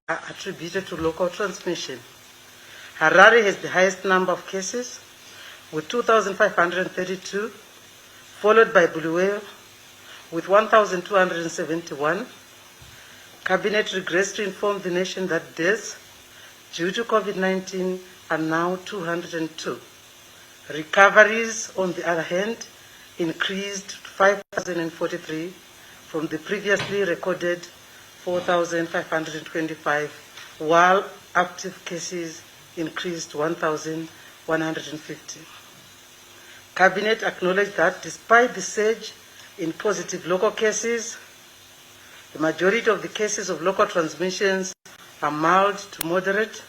are attributed to local transmission. Harare has the highest number of cases, with 2,532, followed by Bulawayo with 1,271. Cabinet regrets to inform the nation that deaths due to COVID-19 are now 202. Recoveries, on the other hand, increased to 5,043 from the previously recorded 4,525, while active cases increased to 1,150. Cabinet acknowledged that despite the surge in positive local cases, the majority of the cases of local transmissions are mild to moderate,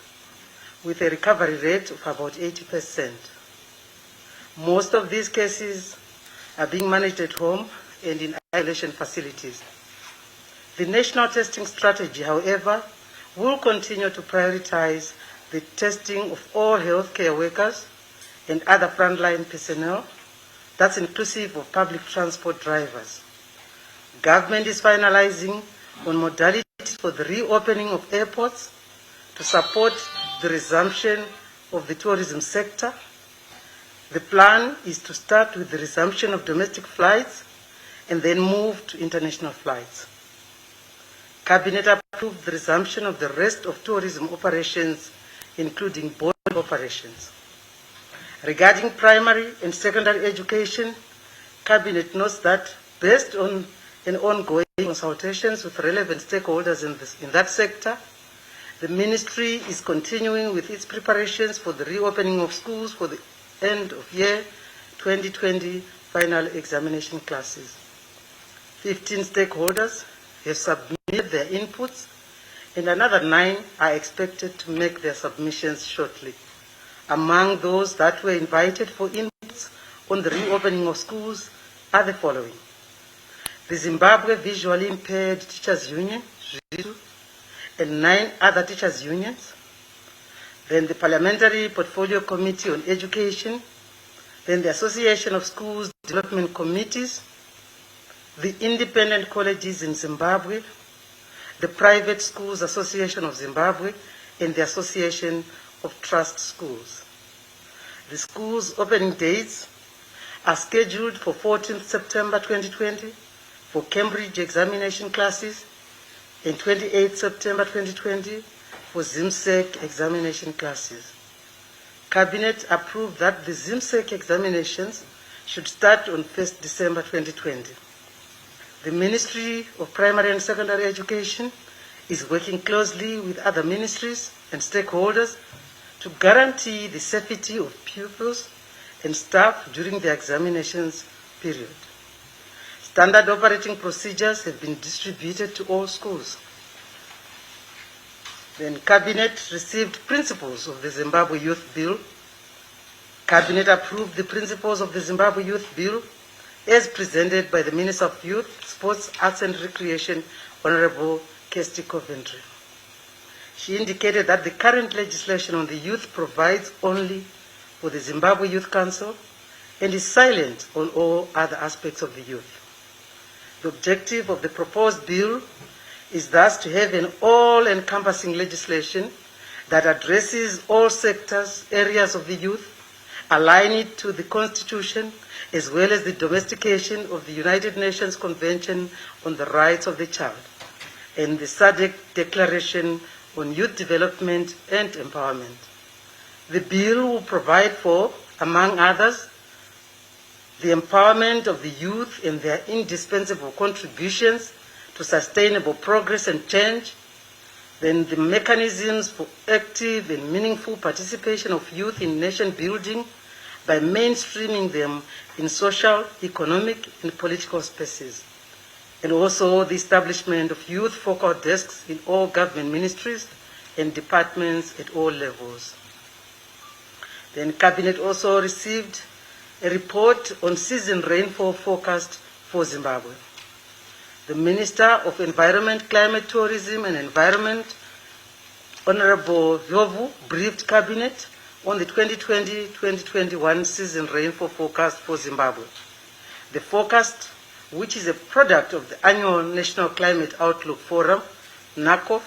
with a recovery rate of about 80%. Most of these cases are being managed at home and in isolation facilities. The national testing strategy, however, will continue to prioritize the testing of all healthcare workers and other frontline personnel. That's inclusive of public transport drivers. Government is finalizing on modalities for the reopening of airports to support the resumption of the tourism sector. The plan is to start with the resumption of domestic flights and then move to international flights. Cabinet approved the resumption of the rest of tourism operations, including boat operations. Regarding primary and secondary education, Cabinet notes that based on an ongoing consultations with relevant stakeholders in that sector, the Ministry is continuing with its preparations for the reopening of schools for the end of year 2020 final examination classes. 15 stakeholders have submitted their inputs, and another 9 are expected to make their submissions shortly. Among those that were invited for inputs on the reopening of schools are the following: the Zimbabwe Visually Impaired Teachers Union, and 9 other teachers' unions, then the Parliamentary Portfolio Committee on Education, then the Association of Schools Development Committees, the Independent Colleges in Zimbabwe, the Private Schools Association of Zimbabwe, and the Association of Trust Schools. The schools' opening dates are scheduled for 14th September 2020 for Cambridge examination classes and 28th September 2020 for ZIMSEC examination classes. Cabinet approved that the ZIMSEC examinations should start on 1st December 2020. The Ministry of Primary and Secondary Education is working closely with other ministries and stakeholders to guarantee the safety of pupils and staff during the examinations period. Standard operating procedures have been distributed to all schools. Then Cabinet received principles of the Zimbabwe Youth Bill. Cabinet approved the principles of the Zimbabwe Youth Bill as presented by the Minister of Youth, Sports, Arts and Recreation, Honorable Kirsty Coventry. She indicated that the current legislation on the youth provides only for the Zimbabwe Youth Council and is silent on all other aspects of the youth. The objective of the proposed bill is thus to have an all-encompassing legislation that addresses all sectors, areas of the youth, align it to the Constitution, as well as the domestication of the United Nations Convention on the Rights of the Child and the SADC Declaration on Youth Development and Empowerment. The bill will provide for, among others, the empowerment of the youth and their indispensable contributions to sustainable progress and change, then the mechanisms for active and meaningful participation of youth in nation building by mainstreaming them in social, economic, and political spaces, and also the establishment of youth focal desks in all government ministries and departments at all levels. Then Cabinet also received a report on season rainfall forecast for Zimbabwe. The Minister of Environment, Climate, Tourism and Environment, Honorable Yovu, briefed Cabinet on the 2020-2021 season rainfall forecast for Zimbabwe. The forecast, which is a product of the annual National Climate Outlook Forum, NACOF,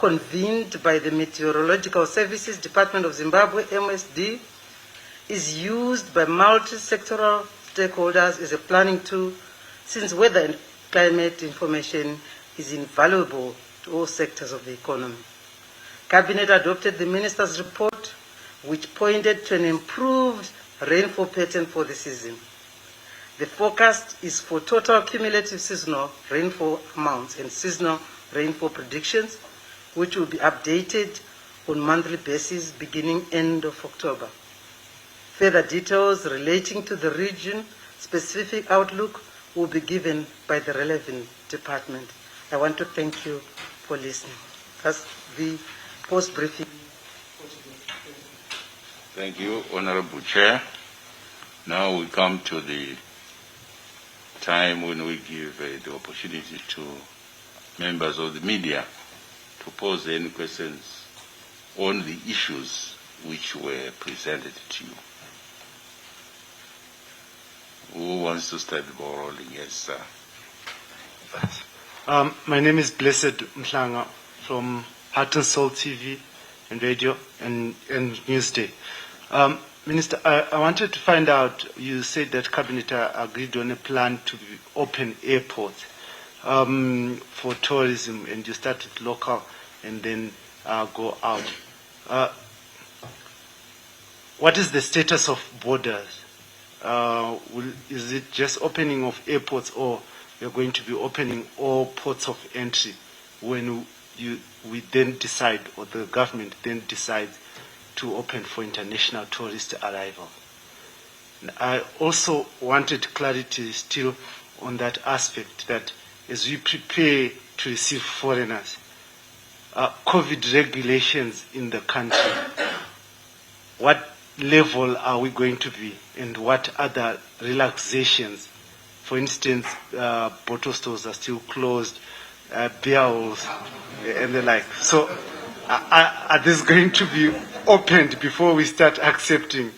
convened by the Meteorological Services Department of Zimbabwe, MSD, is used by multi-sectoral stakeholders as a planning tool, since weather and climate information is invaluable to all sectors of the economy. Cabinet adopted the Minister's report, which pointed to an improved rainfall pattern for the season. The forecast is for total cumulative seasonal rainfall amounts and seasonal rainfall predictions, which will be updated on a monthly basis beginning end of October. Further details relating to the region-specific outlook will be given by the relevant department. I want to thank you for listening. That's the post-briefing. Thank you, Honorable Chair. Now we come to the time when we give the opportunity to members of the media to pose any questions on the issues which were presented to you. Who wants to start the ball rolling? Yes, sir. My name is Blessed Mhlanga from Heart and Soul TV and Radio and Newsday. Minister, I wanted to find out, you said that Cabinet agreed on a plan to open airports for tourism, and you started local and then go out. What is the status of borders? Is it just opening of airports, or you're going to be opening all ports of entry when we then decide, or the government then decides to open for international tourist arrival? And I also wanted clarity still on that aspect, that as we prepare to receive foreigners, COVID regulations in the country, what level are we going to be, and what other relaxations? For instance, bottle stores are still closed, beer halls and the like. So are these going to be opened before we start accepting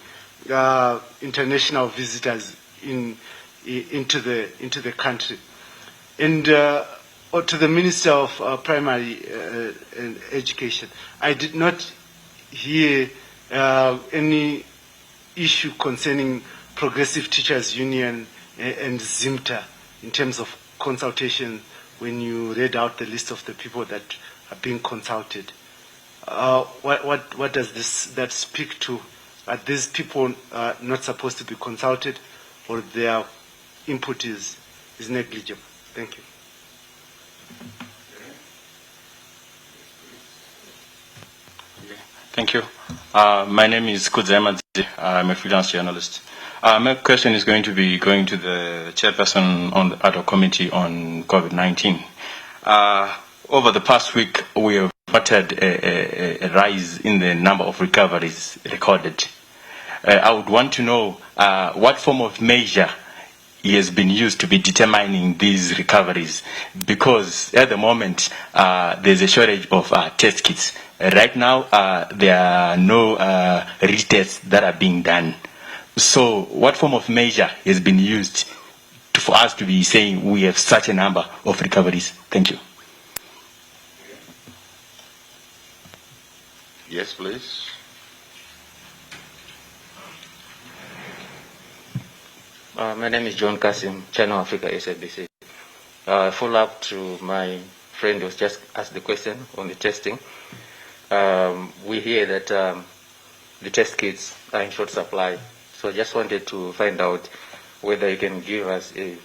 international visitors into the country? And or to the Minister of Primary Education, I did not hear any issue concerning Progressive Teachers Union and ZIMTA in terms of consultation when you read out the list of the people that are being consulted. What does that speak to? Are these people not supposed to be consulted, or their input is negligible? Thank you. Thank you. My name is Kudzema. I'm a freelance journalist. My question is going to be going to the chairperson on the ad hoc committee on COVID-19. Over the past week, we have noted a rise in the number of recoveries recorded. I would want to know what form of measure has been used to be determining these recoveries, because at the moment there's a shortage of test kits. Right now there are no retests that are being done. So what form of measure has been used for us to be saying we have such a number of recoveries? Thank you. Yes, please. My name is John Kasim, Channel Africa, SABC. Follow up to my friend who was just asked the question on the testing. We hear that the test kits are in short supply. So I just wanted to find out whether you can give us a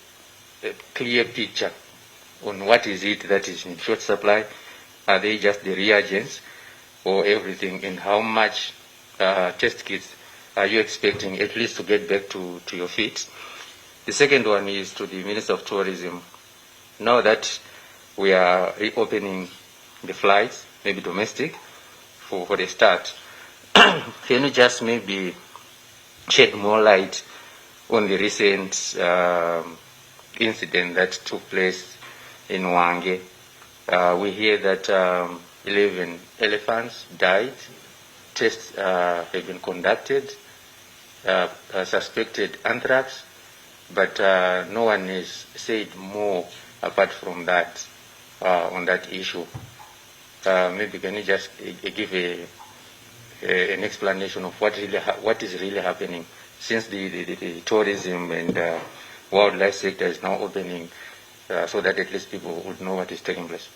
clear picture on what is it that is in short supply. Are they just the reagents or everything? And how much test kits are you expecting at least to get back to your feet? The second one is to the Minister of Tourism. Now that we are reopening the flights, maybe domestic, for the start, can you just maybe shed more light on the recent incident that took place in Wange? We hear that 11 elephants died. Tests have been conducted, suspected anthrax, but no one has said more apart from that on that issue. maybe can you just give an explanation of what is really happening since the tourism and wildlife sector is now opening, so that at least people would know what is taking place.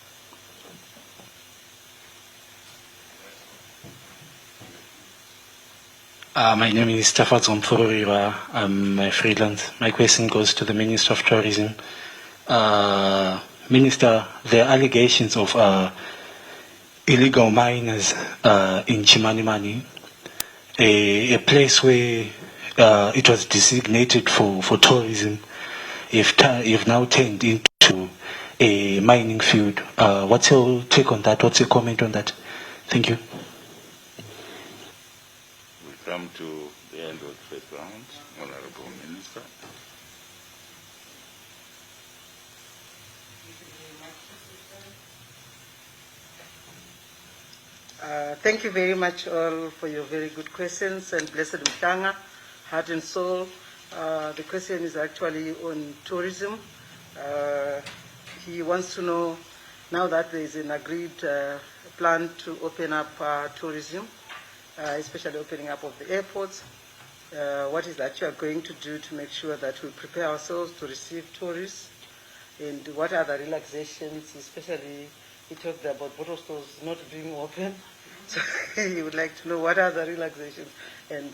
My name is Tafatso Mfururiwa. I'm freelance. My question goes to the Minister of Tourism. Minister, there are allegations of illegal miners in Chimanimani, a place where it was designated for tourism. You've now turned into a mining field. What's your take on that? What's your comment on that? Thank you. We come to the end of the first round. Honorable Minister. Thank you very much all for your very good questions, and Blessed Mhlanga, heart and soul. The question is actually on tourism. He wants to know, now that there is an agreed plan to open up tourism, especially opening up of the airports, what is that you are going to do to make sure that we prepare ourselves to receive tourists, and what are the relaxations, especially he talked about bottle stores not being open. So he would like to know what are the relaxations. And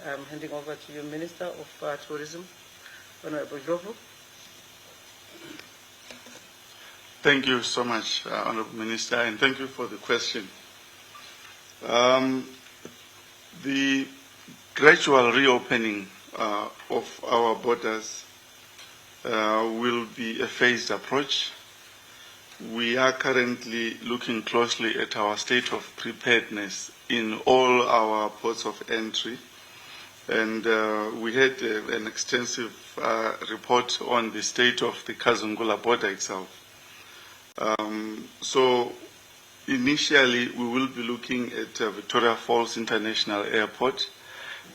I'm handing over to you, Minister of Tourism, Honorable Jovu. Thank you so much, Honorable Minister, and thank you for the question. The gradual reopening of our borders will be a phased approach. We are currently looking closely at our state of preparedness in all our ports of entry, and we had an extensive report on the state of the Kazungula border itself. So initially we will be looking at Victoria Falls International Airport,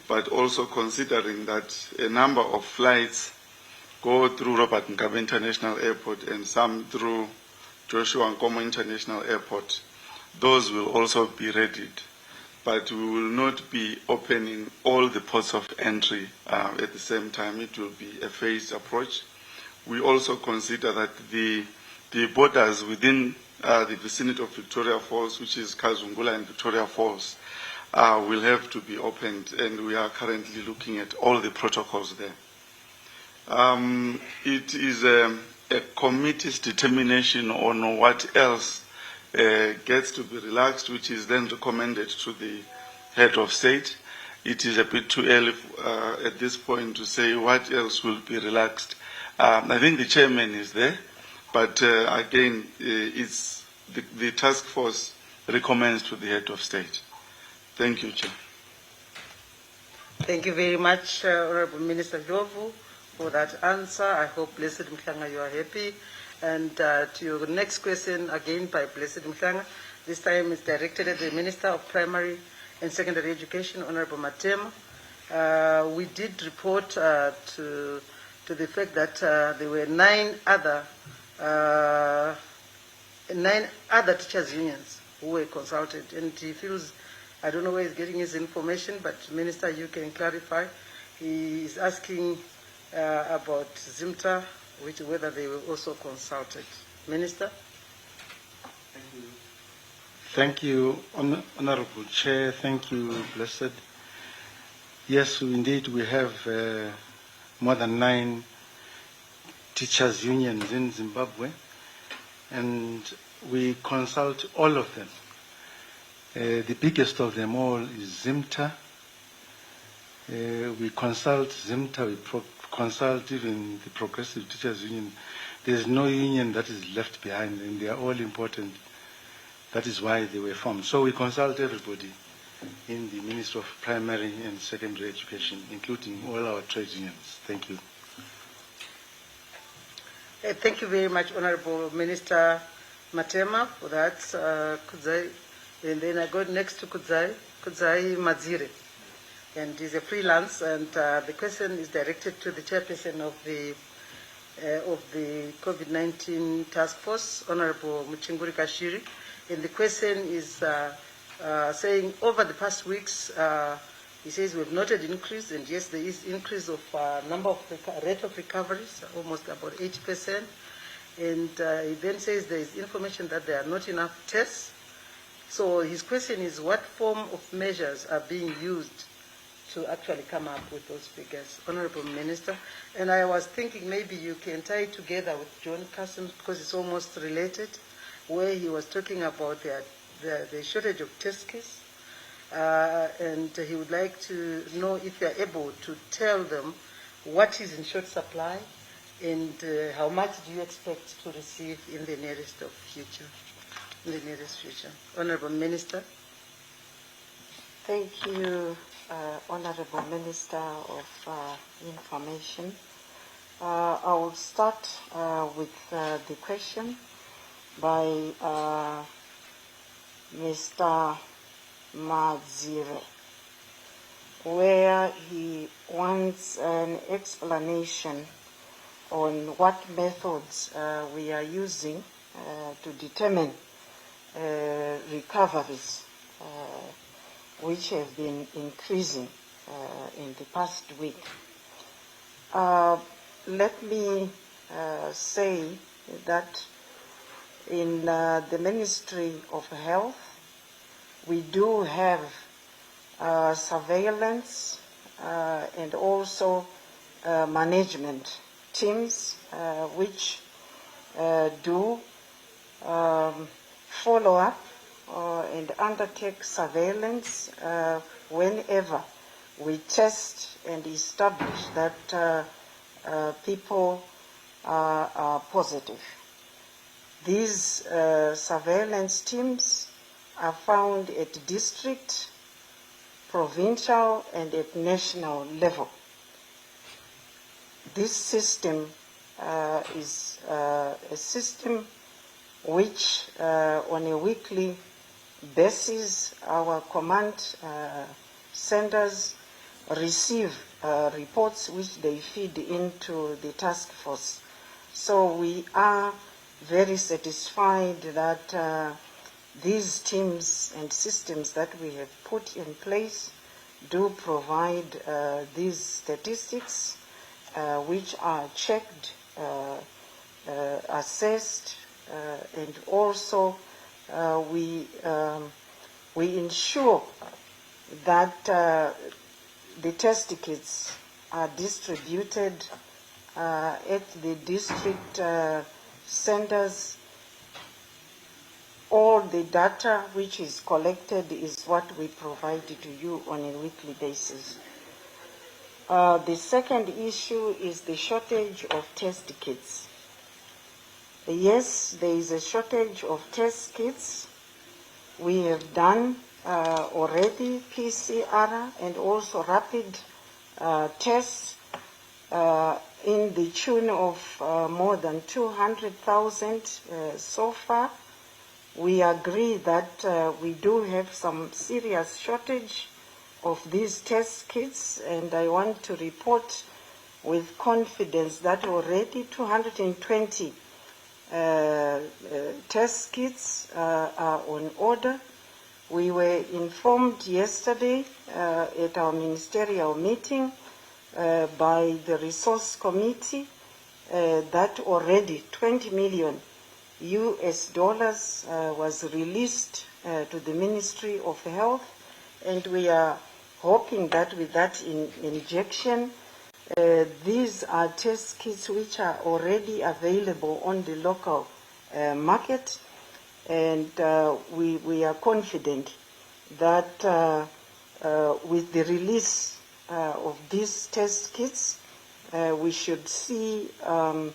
but also considering that a number of flights go through Robert Mugabe International Airport and some through Joshua Nkomo International Airport. Those will also be readied, but we will not be opening all the ports of entry at the same time. It will be a phased approach. We also consider that the borders within the vicinity of Victoria Falls, which is Kazungula and Victoria Falls, will have to be opened, and we are currently looking at all the protocols there. It is a committee's determination on what else gets to be relaxed, which is then recommended to the head of state. It is a bit too early at this point to say what else will be relaxed. I think the chairman is there, but again, it's the task force recommends to the head of state. Thank you, Chair. Thank you very much, Honorable Minister Jovu, for that answer. I hope, Blessed Mhlanga, you are happy. And to your next question, again by Blessed Mhlanga, this time is directed at the Minister of Primary and Secondary Education, Honorable Matema. We did report to the fact that there were nine other teachers' unions who were consulted, and he feels, I don't know where he's getting his information, but Minister, you can clarify. He is asking about ZIMTA, whether they were also consulted. Minister? Thank you, Honorable Chair. Thank you, Blessed. Yes, indeed, we have more than 9 teachers' unions in Zimbabwe, and we consult all of them. The biggest of them all is ZIMTA. We consult ZIMTA, we consult even the Progressive Teachers Union. There's no union that is left behind, and they are all important. That is why they were formed. So we consult everybody in the Ministry of Primary and Secondary Education, including all our trade unions. Thank you. Thank you very much, Honorable Minister Matema, for that. Kudzai, and then I go next to Kudzai Madzire. And he's a freelance, and the question is directed to the chairperson of the COVID-19 task force, Honorable Muchinguri-Kashiri. And the question is saying, over the past weeks, he says we've noted increase, and yes, there is increase of number of rate of recoveries, almost about 80%. And he then says there is information that there are not enough tests. So his question is, what form of measures are being used to actually come up with those figures? Honorable Minister, and I was thinking maybe you can tie it together with John Customs, because it's almost related, where he was talking about the shortage of test kits, and he would like to know if you are able to tell them what is in short supply and how much do you expect to receive in the nearest future. Honorable Minister. Thank you, Honorable Minister of Information. I will start with the question by Mr. Madzire, where he wants an explanation on what methods we are using to determine recoveries, which have been increasing in the past week. Let me say that in the Ministry of Health, we do have surveillance and also management teams which do follow up and undertake surveillance whenever we test and establish that people are positive. These surveillance teams are found at district, provincial, and at national level. This system is a system which, on a weekly basis, our command centers receive reports which they feed into the task force. So we are very satisfied that these teams and systems that we have put in place do provide these statistics which are checked, assessed, and also we ensure that the test kits are distributed at the district centers. All the data which is collected is what we provide to you on a weekly basis. The second issue is the shortage of test kits. Yes, there is a shortage of test kits. We have done already PCR and also rapid tests in the tune of more than 200,000 so far. We agree that we do have some serious shortage of these test kits, and I want to report with confidence that already 220 test kits are on order. We were informed yesterday at our ministerial meeting by the resource committee that already $20 million was released to the Ministry of Health, and we are hoping that with that injection, these are test kits which are already available on the local market, and we are confident that with the release of these test kits, we should see an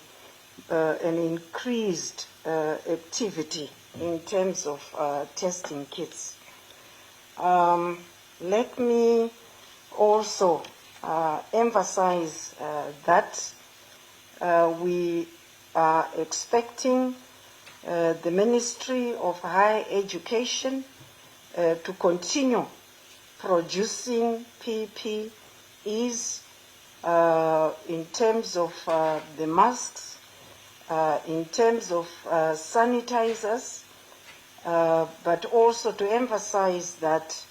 increased activity in terms of testing kits. Let me also emphasize that we are expecting the Ministry of Higher Education to continue producing PPEs in terms of the masks, in terms of sanitizers, but also to emphasize that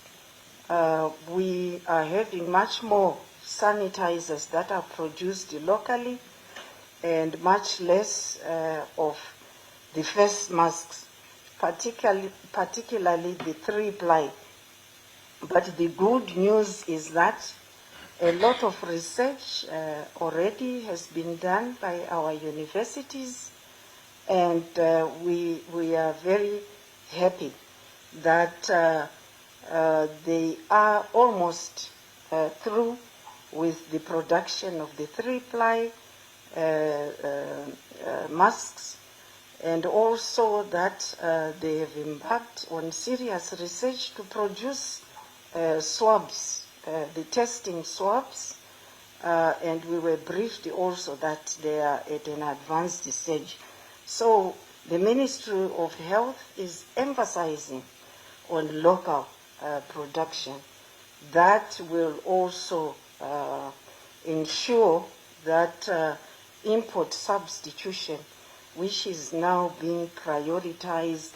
we are having much more sanitizers that are produced locally and much less of the face masks, particularly the 3-ply. But the good news is that a lot of research already has been done by our universities, and we are very happy that they are almost through with the production of the 3-ply masks, and also that they have embarked on serious research to produce swabs, the testing swabs, and we were briefed also that they are at an advanced stage. So the Ministry of Health is emphasizing on local production. That will also ensure that import substitution, which is now being prioritized,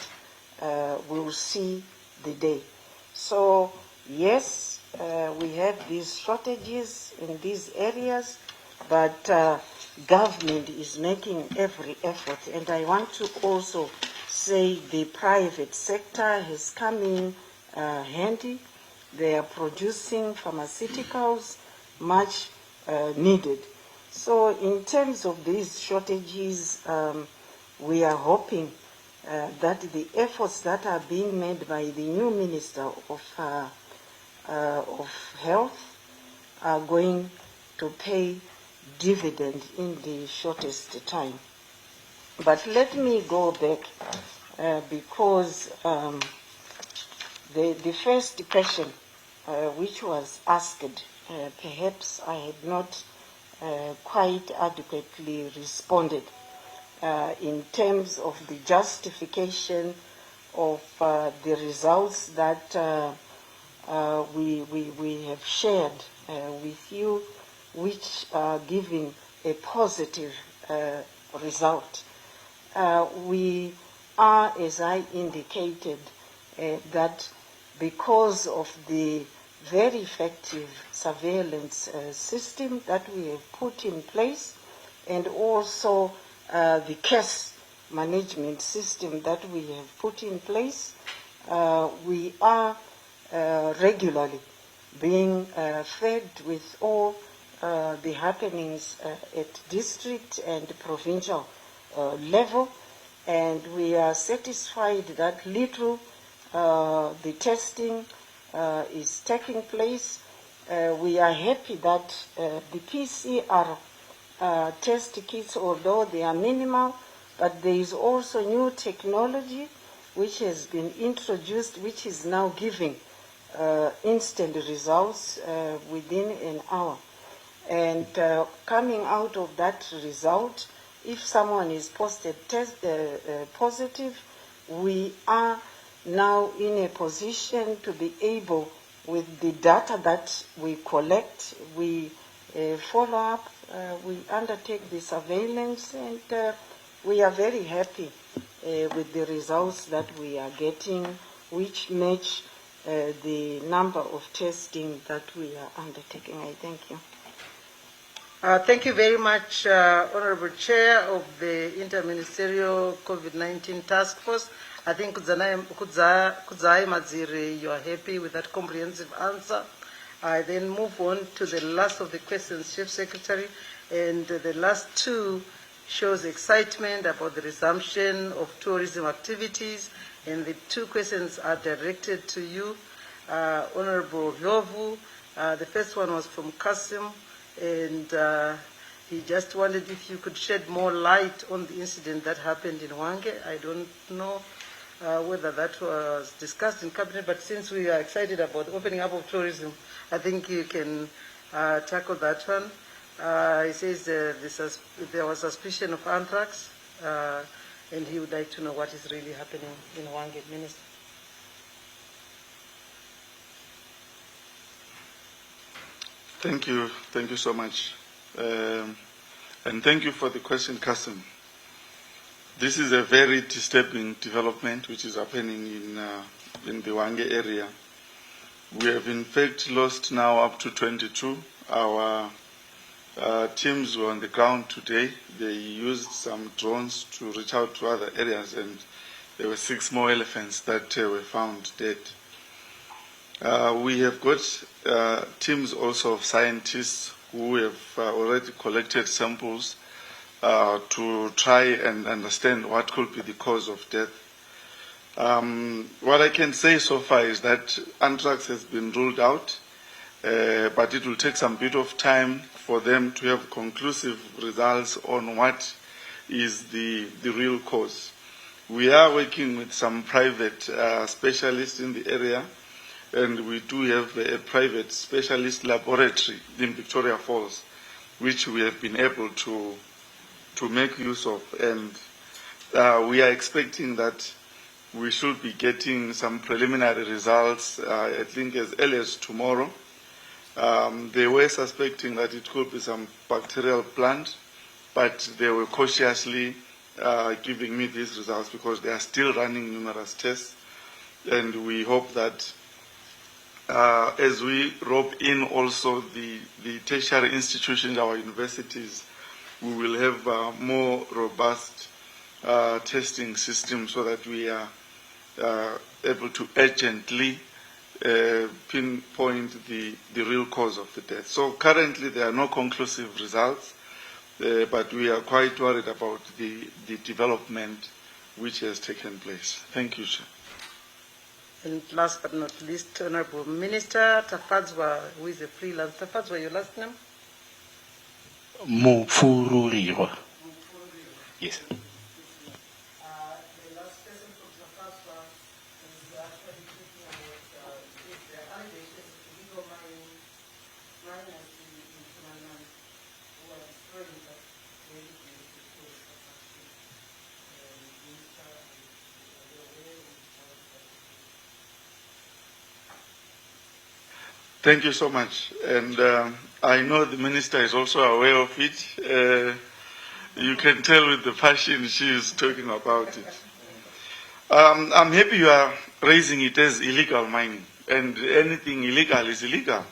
will see the day. So yes, we have these shortages in these areas, but government is making every effort. And I want to also say the private sector has come in handy. They are producing pharmaceuticals much needed. So in terms of these shortages, we are hoping that the efforts that are being made by the new Minister of Health are going to pay dividend in the shortest time. But let me go back because the first question which was asked, perhaps I had not quite adequately responded in terms of the justification of the results that we have shared with you, which are giving a positive result. We are, as I indicated, that because of the very effective surveillance system that we have put in place, and also the case management system that we have put in place, we are regularly being fed with all the happenings at district and provincial level, and we are satisfied that little the testing is taking place. We are happy that the PCR test kits, although they are minimal, but there is also new technology which has been introduced, which is now giving instant results within an hour. And coming out of that result, if someone is posted positive, we are now in a position to be able, with the data that we collect, we follow up, we undertake the surveillance, and we are very happy with the results that we are getting, which match the number of testing that we are undertaking. I thank you. Thank you very much, Honorable Chair of the Interministerial COVID-19 Task Force. I think Kudzai Madziri, you are happy with that comprehensive answer. I then move on to the last of the questions, Chief Secretary, and the last two shows excitement about the resumption of tourism activities, and the two questions are directed to you, Honorable Yovu. The first one was from Kasim, and he just wondered if you could shed more light on the incident that happened in Hwange. I don't know whether that was discussed in Cabinet, but since we are excited about the opening up of tourism, I think you can tackle that one. He says there was suspicion of anthrax, and he would like to know what is really happening in Hwange, Minister. Thank you so much. And thank you for the question, Kasim. This is a very disturbing development which is happening in the Wange area. We have in fact lost now up to 22. Our teams were on the ground today. They used some drones to reach out to other areas, and there were 6 more elephants that were found dead. We have got teams also of scientists who have already collected samples to try and understand what could be the cause of death. What I can say so far is that anthrax has been ruled out, but it will take some bit of time for them to have conclusive results on what is the real cause. We are working with some private specialists in the area, and we do have a private specialist laboratory in Victoria Falls, which we have been able to make use of, and we are expecting that we should be getting some preliminary results, I think as early as tomorrow. They were suspecting that it could be some bacterial plant, but they were cautiously giving me these results because they are still running numerous tests, and we hope that as we rope in also the tertiary institutions, our universities, we will have more robust testing systems so that we are able to urgently pinpoint the real cause of the death. So currently there are no conclusive results, but we are quite worried about the development which has taken place. Thank you, Chair. And last but not least, Honorable Minister Tafadzwa, who is a freelance. Tafadzwa, your last name? Mutsvangwa. Yes. The last person from Tafadzwa is actually speaking about the allegations of illegal miners in Mutsvangwa who are destroying that very beautiful place of Thank you so much. And I know the Minister is also aware of it. You can tell with the passion she is talking about it. I'm happy you are raising it as illegal mining. And anything illegal is illegal.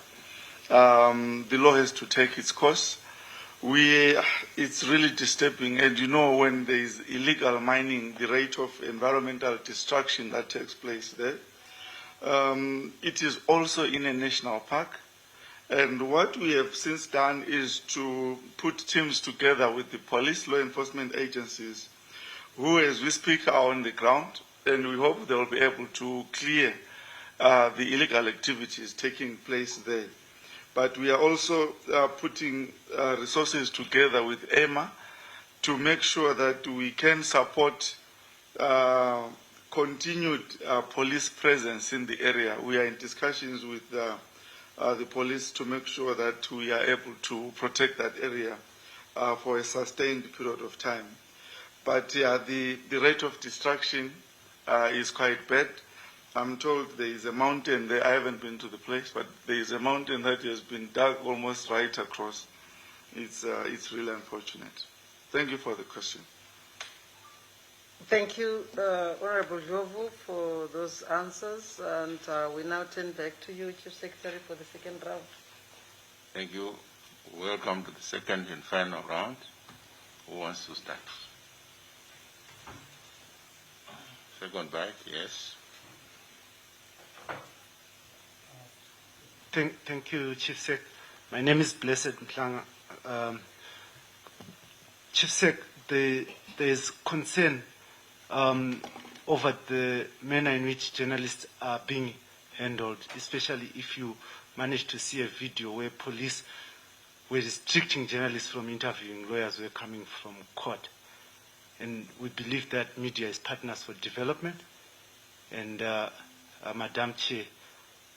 The law has to take its course. It's really disturbing. And you know, when there is illegal mining, the rate of environmental destruction that takes place there. It is also in a national park. And what we have since done is to put teams together with the police, law enforcement agencies, who as we speak are on the ground, and we hope they will be able to clear the illegal activities taking place there. But we are also putting resources together with EMA to make sure that we can support continued police presence in the area. We are in discussions with the police to make sure that we are able to protect that area for a sustained period of time. But the rate of destruction is quite bad. I'm told there is a mountain there. I haven't been to the place, but there is a mountain that has been dug almost right across. It's really unfortunate. Thank you for the question. Thank you, Honorable Jovu, for those answers. And we now turn back to you, Chief Secretary, for the second round. Thank you. Welcome to the second and final round. Who wants to start? Second back, yes. Thank you, Chief Sec. My name is Blessed Mhlanga. Chief Sec, there is concern over the manner in which journalists are being handled, especially if you manage to see a video where police were restricting journalists from interviewing lawyers who were coming from court. And we believe that media is partners for development. And Madam Chair,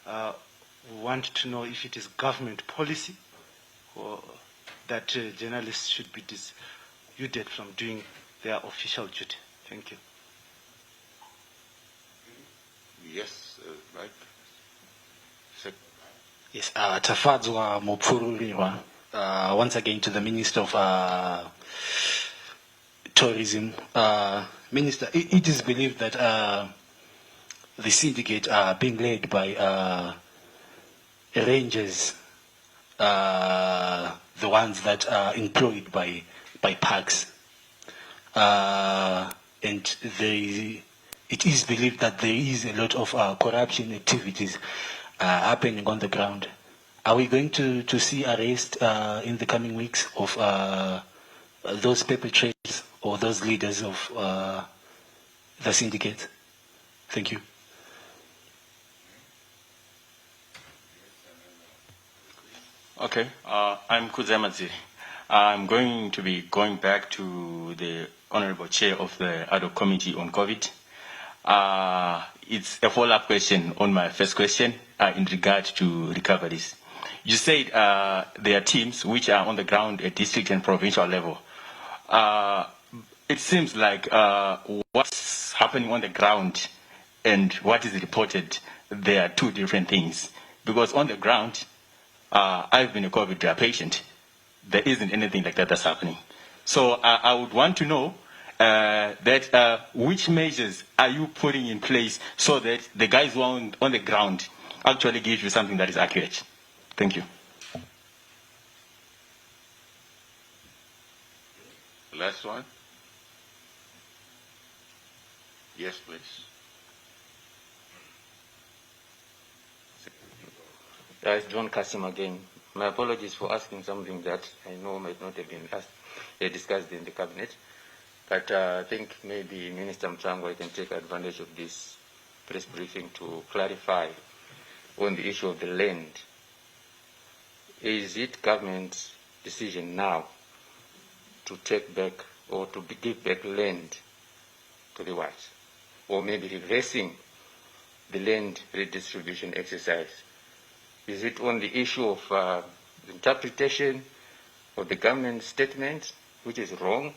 we want to know if it is government policy or that journalists should be dissuaded from doing their official duty. Thank you. Yes, right. Yes, Tafadzwa Mutsvangwa, once again to the Minister of tourism. Minister, it is believed that the syndicate are being led by rangers, the ones that are employed by parks. And it is believed that there is a lot of corruption activities happening on the ground. Are we going to see arrest in the coming weeks of those perpetrators or those leaders of the syndicate? Thank you. Okay, I'm Kudzemadzi. I'm going to be going back to the Honorable Chair of the Ad hoc Committee on COVID. It's a follow-up question on my first question in regard to recoveries. You said there are teams which are on the ground at district and provincial level. It seems like what's happening on the ground and what is reported, there are two different things. Because on the ground, I've been a COVID patient. There isn't anything like that that's happening. So I would want to know that which measures are you putting in place so that the guys who are on the ground actually give you something that is accurate? Thank you. Last one. Yes, please. It's John Kasim again. My apologies for asking something that I know might not have been discussed in the cabinet, but I think maybe Minister Mutsvangwa can take advantage of this press briefing to clarify on the issue of the land. Is it government's decision now to take back or to give back land to the whites, or maybe reversing the land redistribution exercise? Is it on the issue of interpretation of the government statement, which is wrong,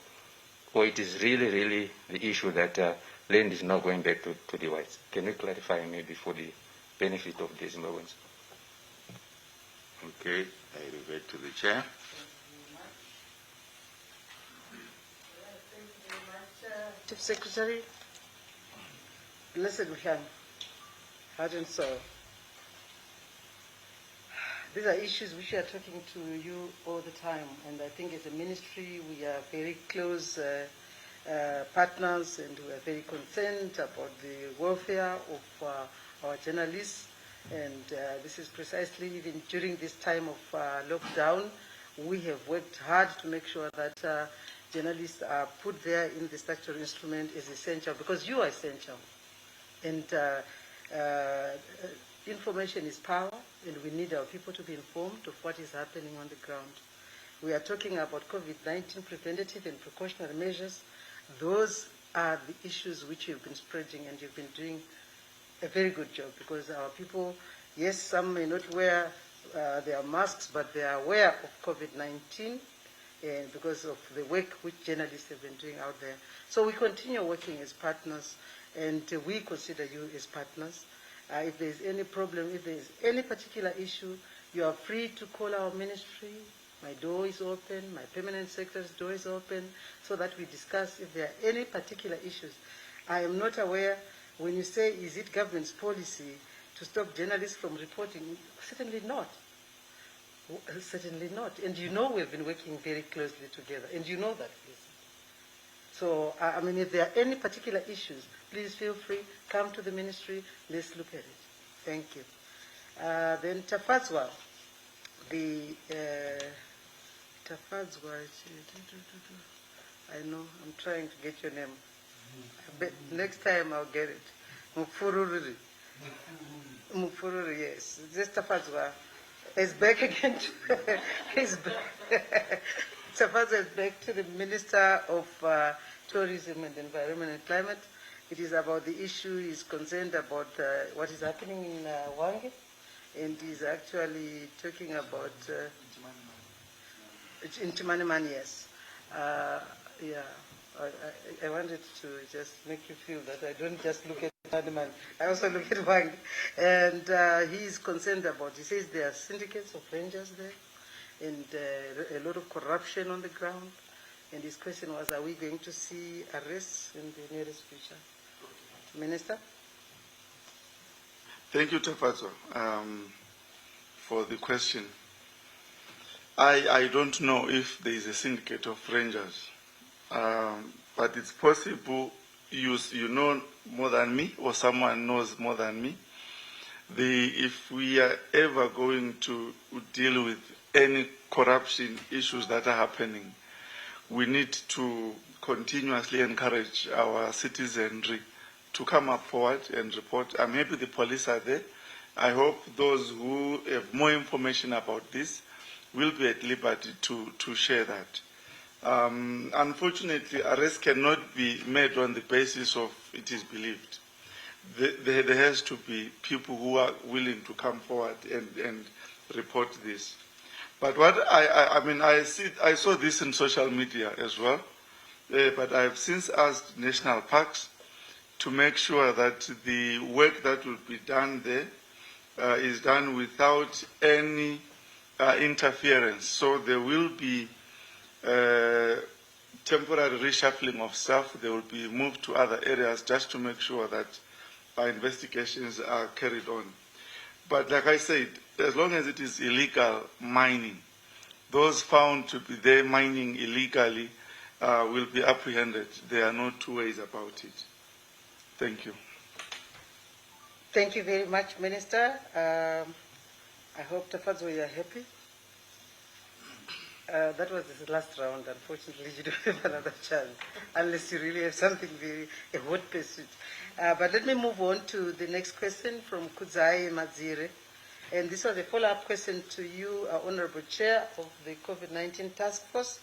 or it is really the issue that land is not going back to the whites? Can you clarify maybe for the benefit of the Zimbabweans? Okay, I revert to the chair. Thank you very much, Chief Secretary. Blessed Mhlan, heart and soul. These are issues which we are talking to you all the time, and I think as a ministry we are very close partners, and we are very concerned about the welfare of our journalists. And this is precisely even during this time of lockdown, we have worked hard to make sure that journalists are put there in the statutory instrument as essential, because you are essential. And information is power, and we need our people to be informed of what is happening on the ground. We are talking about COVID-19 preventative and precautionary measures. Those are the issues which you've been spreading, and you've been doing a very good job, because our people, yes, some may not wear their masks, but they are aware of COVID-19 because of the work which journalists have been doing out there. So we continue working as partners, and we consider you as partners. If there is any problem, if there is any particular issue, you are free to call our ministry. My door is open, my permanent secretary's door is open, so that we discuss if there are any particular issues. I am not aware, when you say, is it government's policy to stop journalists from reporting? Certainly not. Certainly not. And you know we've been working very closely together, and you know that, please. So, I mean, if there are any particular issues, please feel free, come to the ministry, let's look at it. Thank you. Then Tafadzwa, Tafadzwa, I know, I'm trying to get your name. But next time I'll get it. Mufururi. Mufururi, yes. This Tafadzwa is back again. He's back. Tafadzwa is back to the Minister of Tourism and Environment and Climate. It is about the issue, he's concerned about what is happening in Wange, and he's actually talking about in Chimanimani, yes. Yeah, I wanted to just make you feel that I don't just look at Chimanimani, I also look at Wange. And he's concerned about, he says there are syndicates of rangers there, and a lot of corruption on the ground. And his question was, are we going to see arrests in the nearest future? Minister? Thank you, Tafazo, for the question. I don't know if there is a syndicate of rangers, but it's possible you know more than me or someone knows more than me. If we are ever going to deal with any corruption issues that are happening, we need to continuously encourage our citizenry to come up forward and report. I'm happy the police are there. I hope those who have more information about this will be at liberty to share that. Unfortunately, arrests cannot be made on the basis of it is believed. There has to be people who are willing to come forward and report this. But what I saw this in social media as well, but I have since asked national parks to make sure that the work that will be done there is done without any interference. So there will be temporary reshuffling of staff. They will be moved to other areas just to make sure that our investigations are carried on. But like I said, as long as it is illegal mining, those found to be there mining illegally will be apprehended. There are no two ways about it. Thank you. Thank you very much, Minister. I hope, Tafazo, you are happy. That was the last round. Unfortunately, you don't have another chance, unless you really have something a hot pursuit. But let me move on to the next question from Kudzai Madzire. And this was a follow-up question to you, Honorable Chair of the COVID-19 Task Force.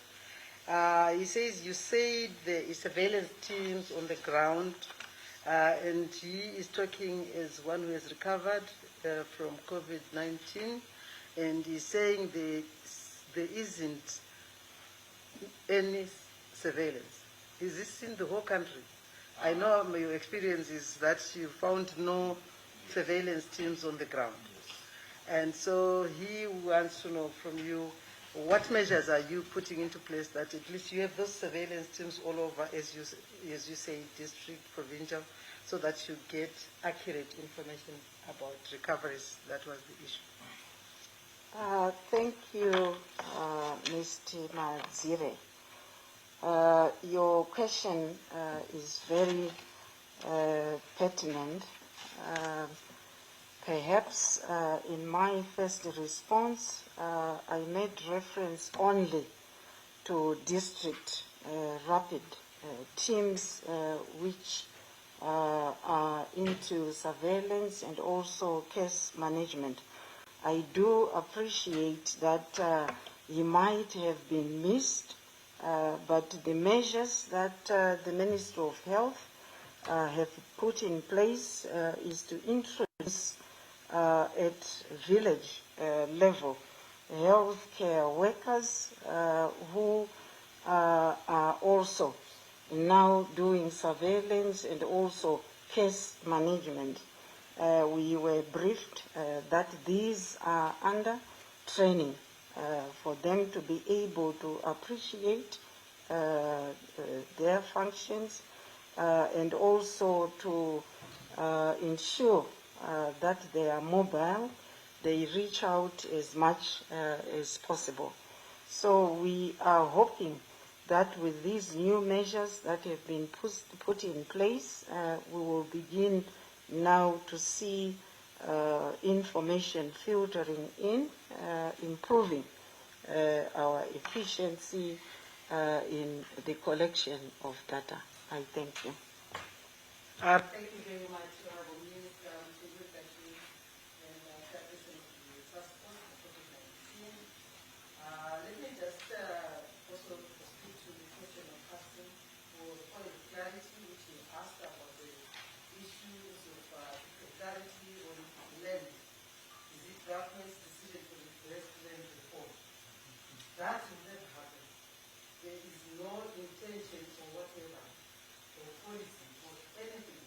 He says, you said there is surveillance teams on the ground, and he is talking as one who has recovered from COVID-19, and he's saying there isn't any surveillance. Is this in the whole country? I know your experience is that you found no surveillance teams on the ground. And so he wants to know from you, what measures are you putting into place that at least you have those surveillance teams all over, as you say, district, provincial, so that you get accurate information about recoveries? That was the issue. Thank you, Mr. Madzire. Your question is very pertinent. Perhaps in my first response, I made reference only to district rapid teams which are into surveillance and also case management. I do appreciate that he might have been missed, but the measures that the Ministry of Health have put in place is to introduce at village level healthcare workers who are also now doing surveillance and also case management. We were briefed that these are under training for them to be able to appreciate their functions and also to ensure that they are mobile, they reach out as much as possible. So we are hoping that with these new measures that have been put in place, we will begin now to see information filtering in, improving our efficiency in the collection of data. I thank you. Thank you very much, Honorable Minister Muchinguri-Kashiri, and Chairperson of the Task Force on COVID-19. Let me just also speak to the question of casting for the point of clarity, which you asked about the issues of clarity on land. Is it government's decision to request land reform? That will never happen. There is no intention or whatever, or policy, or anything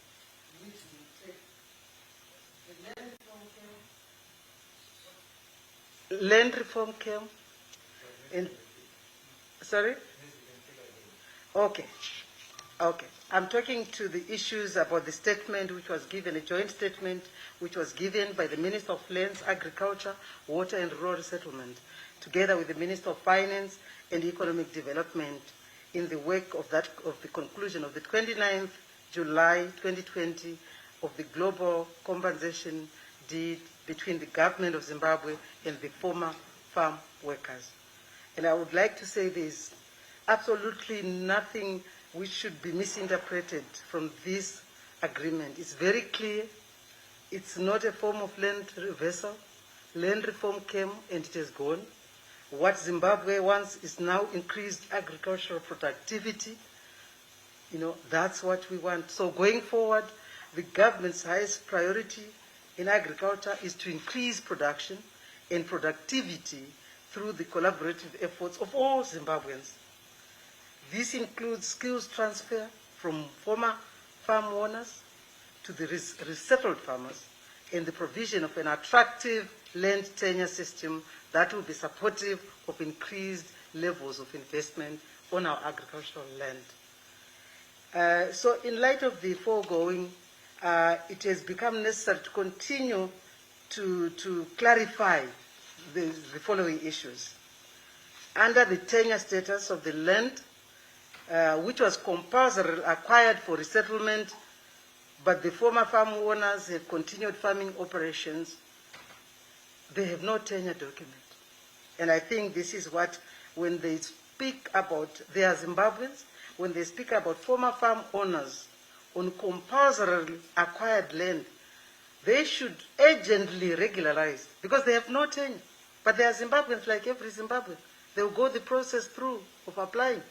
which will take the land reform came. Land reform came in. Sorry? Okay. Okay. I'm talking to the issues about the statement which was given, a joint statement which was given by the Minister of Lands, Agriculture, Water and Rural Settlement, together with the Minister of Finance and Economic Development in the wake of the conclusion of the 29th July 2020 of the global compensation deed between the government of Zimbabwe and the former farm workers. And I would like to say there's absolutely nothing which should be misinterpreted from this agreement. It's very clear. It's not a form of land reversal. Land reform came and it has gone. What Zimbabwe wants is now increased agricultural productivity. You know, that's what we want. So going forward, the government's highest priority in agriculture is to increase production and productivity through the collaborative efforts of all Zimbabweans. This includes skills transfer from former farm owners to the resettled farmers and the provision of an attractive land tenure system that will be supportive of increased levels of investment on our agricultural land. So in light of the foregoing, it has become necessary to continue to clarify the following issues. Under the tenure status of the land, which was compulsorily acquired for resettlement, but the former farm owners have continued farming operations, they have no tenure document. And I think this is what, when they speak about, they are Zimbabweans, when they speak about former farm owners on compulsorily acquired land, they should urgently regularize because they have no tenure. But they are Zimbabweans like every Zimbabwean. They will go the process through of applying,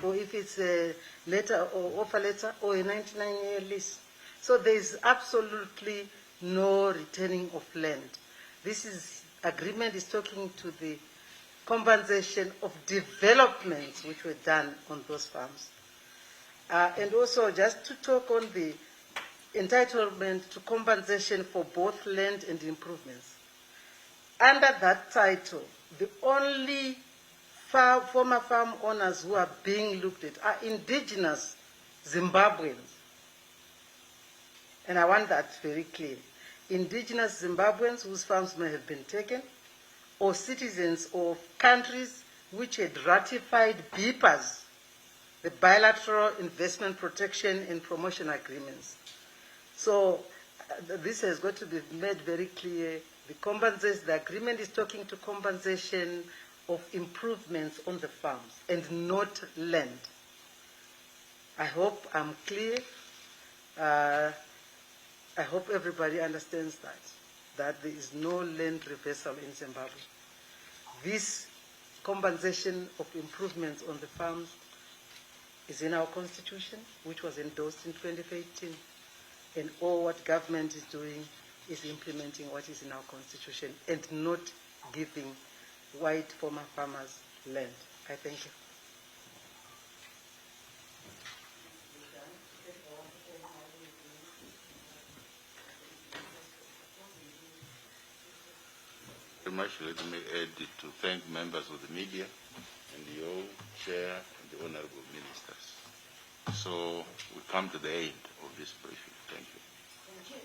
or if it's a letter or offer letter or a 99-year lease. So there is absolutely no returning of land. This agreement is talking to the compensation of developments which were done on those farms. And also just to talk on the entitlement to compensation for both land and improvements. Under that title, the only former farm owners who are being looked at are indigenous Zimbabweans. And I want that very clear. Indigenous Zimbabweans whose farms may have been taken, or citizens of countries which had ratified BIPAs, the Bilateral Investment Protection and Promotion Agreements. So this has got to be made very clear. The agreement is talking to compensation of improvements on the farms and not land. I hope I'm clear. I hope everybody understands that there is no land reversal in Zimbabwe. This compensation of improvements on the farms is in our constitution, which was endorsed in 2018. And all what government is doing is implementing what is in our constitution and not giving white former farmers land. I thank you. Very much. Let me add to thank members of the media and your chair and the honorable ministers. So we come to the end of this briefing. Thank you.